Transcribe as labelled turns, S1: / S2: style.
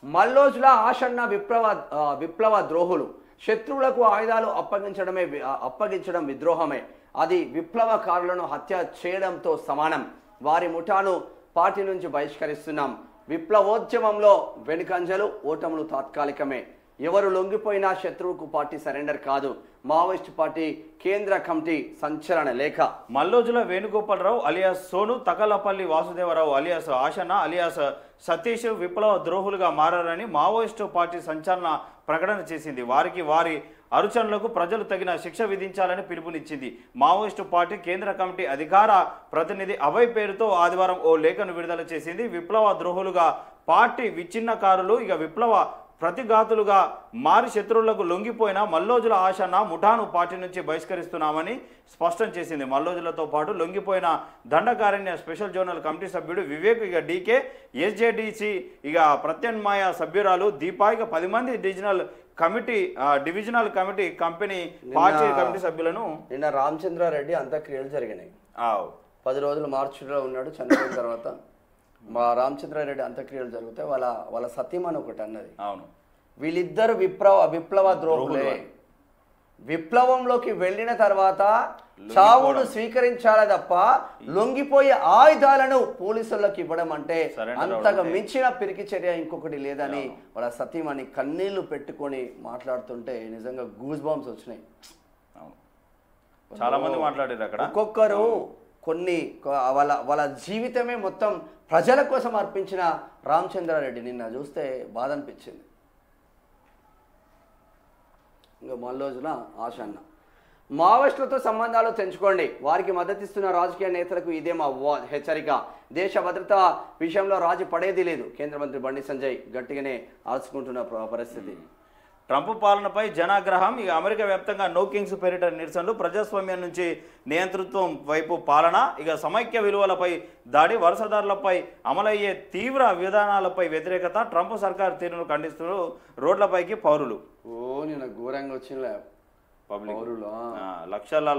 S1: మల్లోజుల ఆషన్న విప్లవ ద్రోహులు శత్రువులకు ఆయుధాలు అప్పగించడం విద్రోహమే. అది విప్లవకారులను హత్య చేయడంతో సమానం. వారి ముఠాను పార్టీ నుంచి బహిష్కరిస్తున్నాం. విప్లవోద్యమంలో వెనుకంజలు, ఓటములు తాత్కాలికమే. ఎవరు లొంగిపోయినా శత్రువుకు పార్టీ సరెండర్ కాదు. మావోయిస్టు పార్టీ కేంద్ర కమిటీ సంచలన లేఖ.
S2: Mallojula Venugopalarao alias Sonu, Takalapalli Vasudevarao alias Ashanna alias Satish విప్లవ ద్రోహులుగా మారారని మావోయిస్టు పార్టీ సంచలన ప్రకటన చేసింది. వారికి వారి అనుచరులకు ప్రజలు తగిన శిక్ష విధించాలని పిలుపునిచ్చింది. మావోయిస్టు పార్టీ కేంద్ర కమిటీ అధికార ప్రతినిధి అభయ్ పేరుతో ఆదివారం ఓ లేఖను విడుదల చేసింది. విప్లవ ద్రోహులుగా పార్టీ విచ్ఛిన్నకారులు విప్లవ ప్రతిఘాతులుగా మారి శత్రువులకు లొంగిపోయిన మల్లోజుల ఆషన్న ముఠాను పార్టీ నుంచి బహిష్కరిస్తున్నామని స్పష్టం చేసింది. మల్లోజులతో పాటు లొంగిపోయిన దండకారణ్య స్పెషల్ జోనల్ కమిటీ సభ్యుడు వివేక్ డీకే, ఎస్జేడిసి ప్రత్యామ్నాయ సభ్యురాలు దీపా 10 మంది divisional committee company party committee సభ్యులను
S1: నిన్న రామచంద్రారెడ్డి అంత్యక్రియలు జరిగినాయి. 10 రోజులు మార్చిలో ఉన్నాడు. చనిపోయిన తర్వాత మా రామచంద్రారెడ్డి అంత్యక్రియలు జరిగితే వాళ్ళ సత్యమని ఒకటి అన్నది.
S2: అవును,
S1: వీళ్ళిద్దరు విప్లవ ద్రోహులే. విప్లవంలోకి వెళ్ళిన తర్వాత చావును స్వీకరించాలి తప్ప లొంగిపోయే ఆయుధాలను పోలీసులకు ఇవ్వడం అంటే అంతగా మించిన పిరికి చర్య ఇంకొకటి లేదని వాళ్ళ సతీమణి కన్నీళ్లు పెట్టుకొని మాట్లాడుతుంటే నిజంగా గూస్ బాంబ్స్ వచ్చినాయి.
S2: చాలా మంది మాట్లాడారు అక్కడ.
S1: ఒక్కొక్కరు కొన్ని వాళ్ళ జీవితమే మొత్తం ప్రజల కోసం అర్పించిన రామచంద్రారెడ్డి నిన్న చూస్తే బాధ అనిపించింది. ఇంకా మల్లోజుల ఆషన్న మావోయిస్టులతో సంబంధాలు తెంచుకోండి. వారికి మద్దతిస్తున్న రాజకీయ నేతలకు ఇదే మా హెచ్చరిక. దేశ భద్రత విషయంలో రాజీ పడేది లేదు. కేంద్ర మంత్రి బండి సంజయ్ గట్టిగానే ఆల్చుకుంటున్న పరిస్థితి.
S2: ట్రంప్ పాలనపై జనాగ్రహం. అమెరికా వ్యాప్తంగా నో కింగ్స్ పేరిట నిరసనలు, ప్రజాస్వామ్యం నుంచి నియంతృత్వం వైపు పాలన, సమైక్య విలువలపై దాడి, వలసదారులపై అమలయ్యే తీవ్ర విధానాలపై వ్యతిరేకత, ట్రంప్ సర్కార్ తీరును ఖండిస్తూ రోడ్లపైకి పౌరులు.
S1: నిన్న ఘోరంగా వచ్చిన
S2: పబ్లిక్ లక్షల